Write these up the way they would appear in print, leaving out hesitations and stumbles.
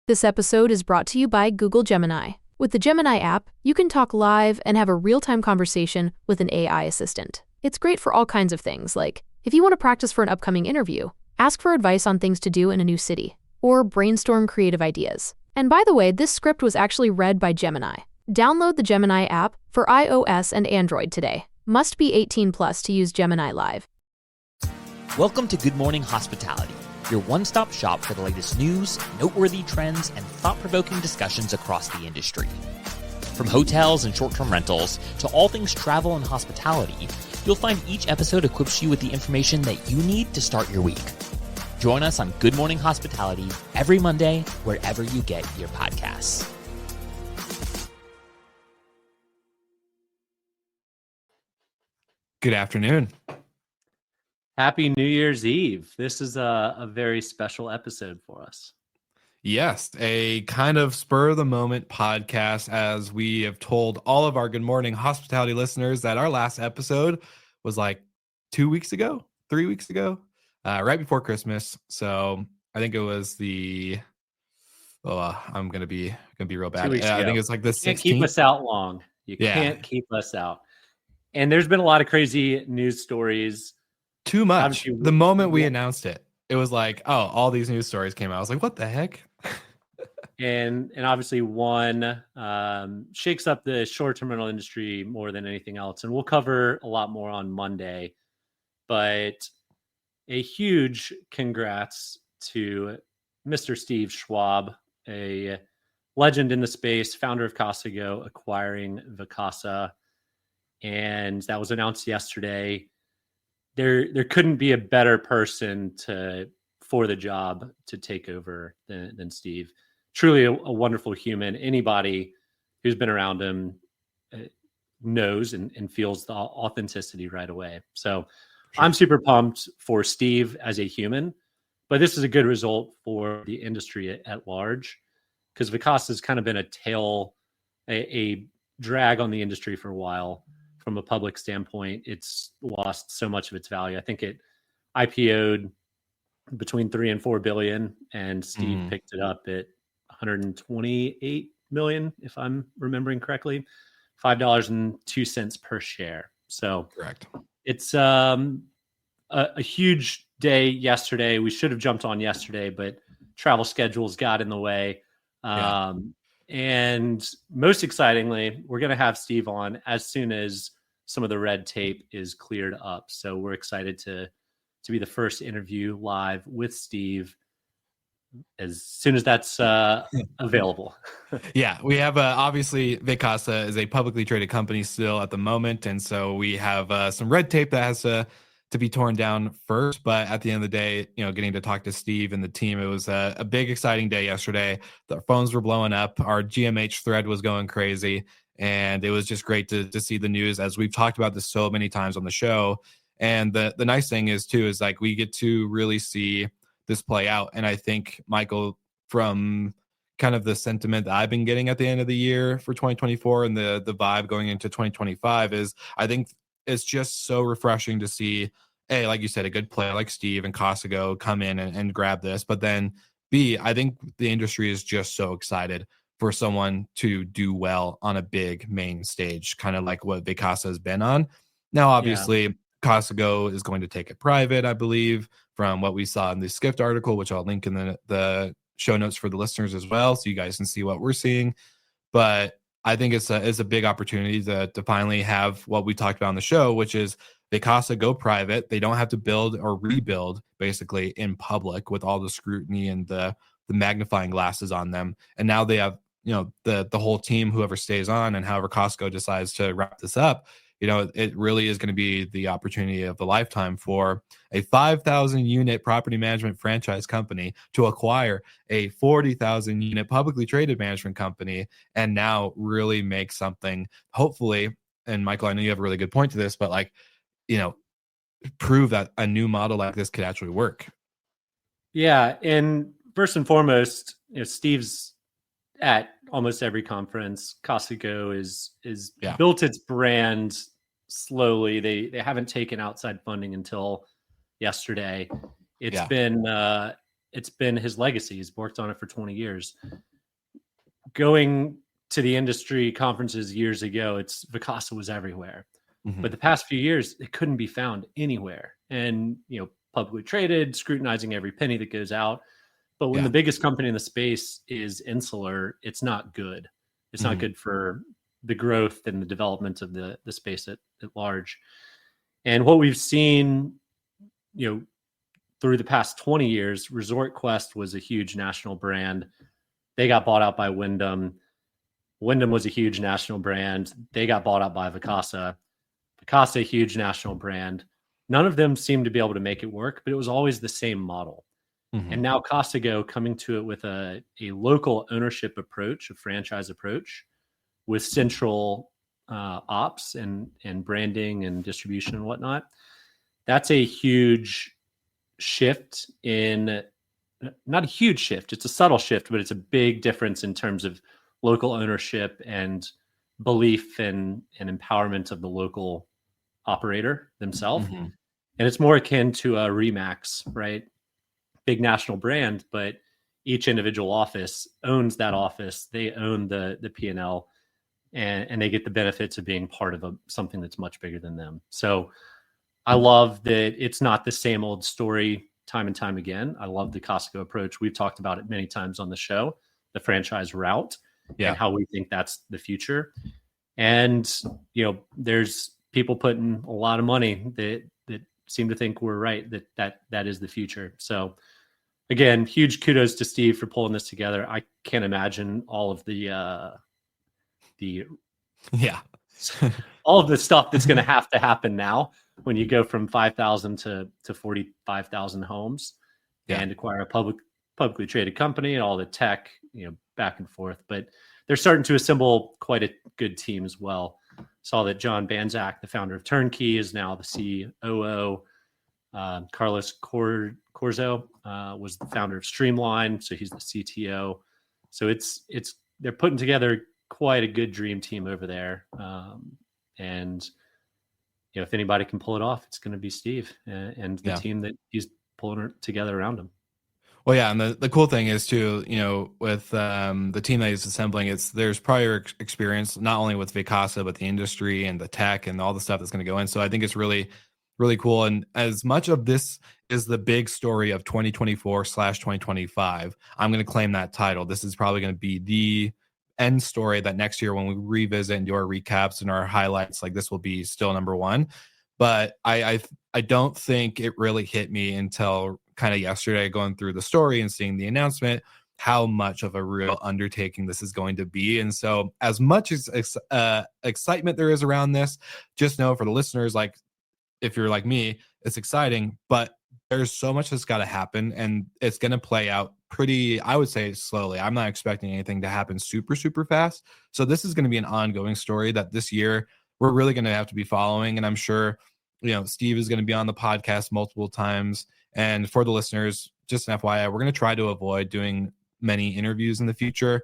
This episode is brought to you by Google Gemini. With the Gemini app, you can talk live and have a real-time conversation with an AI assistant. It's great for all kinds of things, like if you want to practice for an upcoming interview, ask for advice on things to do in a new city, or brainstorm creative ideas. And by the way, this script was actually read by Gemini. Download the Gemini app for iOS and Android today. Must be 18 plus to use Gemini Live. Welcome to Good Morning Hospitality, your one-stop shop for the latest news, noteworthy trends, and thought-provoking discussions across the industry. From hotels and short-term rentals to all things travel and hospitality, you'll find each episode equips you with the information that you need to start your week. Join us on Good Morning Hospitality every Monday, wherever you get your podcasts. Good afternoon. Happy New Year's Eve. This is a very special episode for us. Yes, a kind of spur of the moment podcast, as we have told all of our Good Morning Hospitality listeners that our last episode was like 3 weeks ago, right before Christmas. So I think it was I'm gonna be real bad. I think it's like the 16th. Can't keep us out long. You can't keep us out. And there's been a lot of crazy news stories. Too much. The moment we announced it, it was like, oh, all these news stories came out. I was like, what the heck? and obviously one shakes up the short-term rental industry more than anything else. And we'll cover a lot more on Monday. But a huge congrats to Mr. Steve Schwab, a legend in the space, founder of Casago, acquiring Vacasa. And that was announced yesterday. There couldn't be a better person for the job to take over than Steve. Truly a wonderful human. Anybody who's been around him knows and feels the authenticity right away. So sure. I'm super pumped for Steve as a human, but this is a good result for the industry at large, because Vacasa has kind of been a drag on the industry for a while. From a public standpoint, it's lost so much of its value. I think it IPO'd between 3 and 4 billion, and Steve picked it up at 128 million, if I'm remembering correctly, $5.02 per share. So correct. It's a huge day yesterday. We should have jumped on yesterday, but travel schedules got in the way. And most excitingly, we're going to have Steve on as soon as some of the red tape is cleared up. So we're excited to be the first interview live with Steve as soon as that's available. Yeah, we have obviously Vacasa is a publicly traded company still at the moment. And so we have some red tape that has to be torn down first. But at the end of the day, getting to talk to Steve and the team, it was a big, exciting day yesterday. The phones were blowing up. Our GMH thread was going crazy. And it was just great to see the news, as we've talked about this so many times on the show. And the nice thing is like we get to really see this play out. And I think, Michael, from kind of the sentiment that I've been getting at the end of the year for 2024 and the vibe going into 2025 is, I think it's just so refreshing to see, A, like you said, a good player like Steve and Casago come in and grab this. But then B, I think the industry is just so excited for someone to do well on a big main stage, kind of like what Vacasa has been on. Now, obviously, Casago is going to take it private, I believe, from what we saw in the Skift article, which I'll link in the show notes for the listeners as well, so you guys can see what we're seeing. But I think it's a big opportunity to finally have what we talked about on the show, which is Vacasa go private. They don't have to build or rebuild basically in public with all the scrutiny and the magnifying glasses on them. And now they have, the whole team, whoever stays on and however Casago decides to wrap this up, it really is going to be the opportunity of a lifetime for a 5,000 unit property management franchise company to acquire a 40,000 unit publicly traded management company and now really make something, hopefully. And Michael, I know you have a really good point to this, but prove that a new model like this could actually work. Yeah. And first and foremost, Steve's at almost every conference. Casago is built its brand slowly. They haven't taken outside funding until yesterday. It's been it's been his legacy. He's worked on it for 20 years. Going to the industry conferences years ago, Vacasa was everywhere. But the past few years, it couldn't be found anywhere. And, publicly traded, scrutinizing every penny that goes out. But when the biggest company in the space is insular, it's not good. It's not good for the growth and the development of the space at large. And what we've seen, through the past 20 years, Resort Quest was a huge national brand. They got bought out by Wyndham. Wyndham was a huge national brand. They got bought out by Vacasa. Vacasa, a huge national brand. None of them seemed to be able to make it work, but it was always the same model. And now Casago coming to it with a local ownership approach, a franchise approach with central ops and branding and distribution and whatnot. That's a huge shift not a huge shift. It's a subtle shift, but it's a big difference in terms of local ownership and belief and empowerment of the local operator themselves. And it's more akin to a Remax, right? Big national brand, but each individual office owns that office. They own the P&L and they get the benefits of being part of something that's much bigger than them. So I love that it's not the same old story time and time again. I love the Casago approach. We've talked about it many times on the show, the franchise route and how we think that's the future. And, there's people putting a lot of money that seem to think we're right, that is the future. So again, huge kudos to Steve for pulling this together. I can't imagine all of the all of the stuff that's going to have to happen now when you go from 5,000 to 45,000 homes and acquire a publicly traded company and all the tech, back and forth. But they're starting to assemble quite a good team as well. Saw that John Banzak, the founder of Turnkey, is now the COO. Carlos Corzo was the founder of Streamline, so he's the CTO. So they're putting together quite a good dream team over there. And if anybody can pull it off, it's going to be Steve and the team that he's pulling together around him. Well, yeah, and the cool thing is too, with the team that he's assembling, there's prior experience not only with Vacasa but the industry and the tech and all the stuff that's going to go in. So I think it's really, really cool. And as much of this is the big story of 2024/2025, I'm going to claim that title. This is probably going to be the end story that next year when we revisit and do our recaps and our highlights, like this will be still number one. But I don't think it really hit me until kind of yesterday going through the story and seeing the announcement how much of a real undertaking this is going to be. And so as much as excitement there is around this, just know for the listeners, like if you're like me, it's exciting, but there's so much that's got to happen and it's going to play out pretty, I would say, slowly. I'm not expecting anything to happen super, super fast. So this is going to be an ongoing story that this year we're really going to have to be following. And I'm sure, Steve is going to be on the podcast multiple times. And for the listeners, just an FYI, we're going to try to avoid doing many interviews in the future.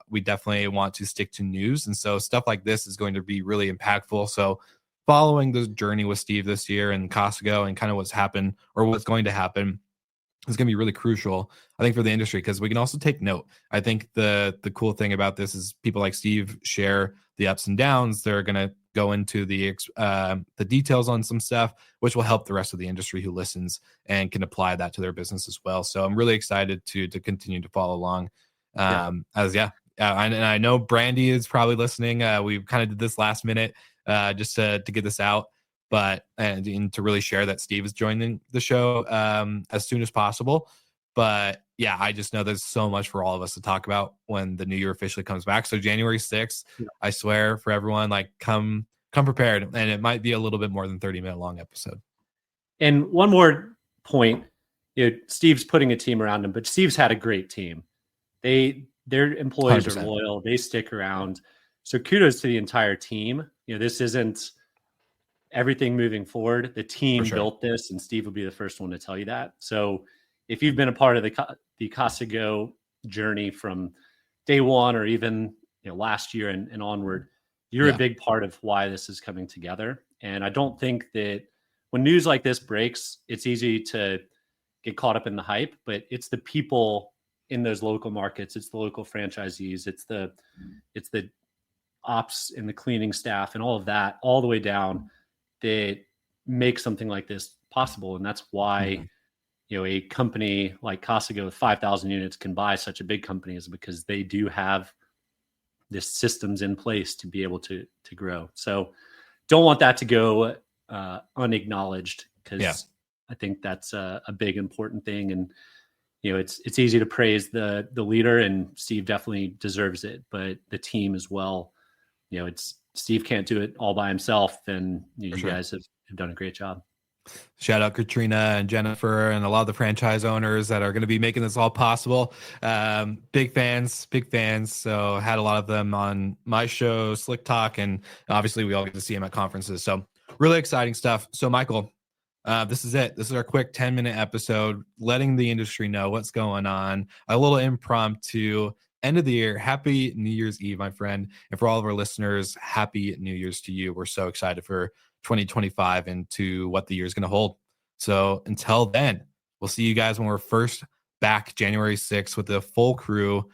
We definitely want to stick to news. And so stuff like this is going to be really impactful. So following the journey with Steve this year and Casago and kind of what's happened or what's going to happen is going to be really crucial, I think, for the industry, because we can also take note. I think the cool thing about this is people like Steve share the ups and downs. They're going to go into the details on some stuff, which will help the rest of the industry who listens and can apply that to their business as well. So I'm really excited to continue to follow along. And I know Brandy is probably listening. We kind of did this last minute just to get this out, but and to really share that Steve is joining the show as soon as possible. But yeah, I just know there's so much for all of us to talk about when the new year officially comes back. So January 6th, I swear for everyone, like come prepared, and it might be a little bit more than 30-minute long episode. And one more point, Steve's putting a team around him, but Steve's had a great team. Their employees 100%. Are loyal. They stick around. So kudos to the entire team. This isn't everything moving forward. The team built this, and Steve will be the first one to tell you that. So if you've been a part of the Casago journey from day one or even last year and onward, you're a big part of why this is coming together. And I don't think that when news like this breaks, it's easy to get caught up in the hype, but it's the people in those local markets. It's the local franchisees. It's the ops and the cleaning staff and all of that, all the way down, that make something like this possible. And that's why, a company like Casago with 5,000 units can buy such a big company, is because they do have this systems in place to be able to grow. So don't want that to go unacknowledged, because I think that's a big important thing. And it's easy to praise the leader, and Steve definitely deserves it, but the team as well. It's Steve can't do it all by himself, and you guys have done a great job. Shout out Katrina and Jennifer and a lot of the franchise owners that are going to be making this all possible. Big fans. So had a lot of them on my show, Slick Talk, and obviously we all get to see them at conferences. So really exciting stuff. So Michael, this is it. This is our quick 10-minute episode, letting the industry know what's going on. A little impromptu end of the year. Happy New Year's Eve, my friend. And for all of our listeners, happy New Year's to you. We're so excited for 2025 and to what the year is going to hold. So until then, we'll see you guys when we're first back January 6th with the full crew.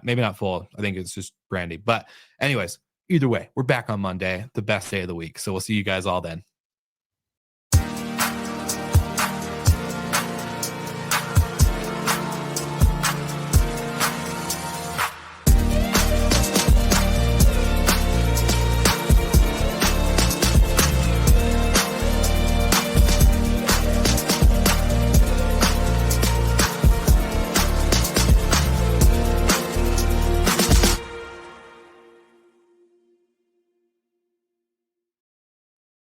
Maybe not full. I think it's just Brandy. But anyways, either way, we're back on Monday, the best day of the week. So we'll see you guys all then.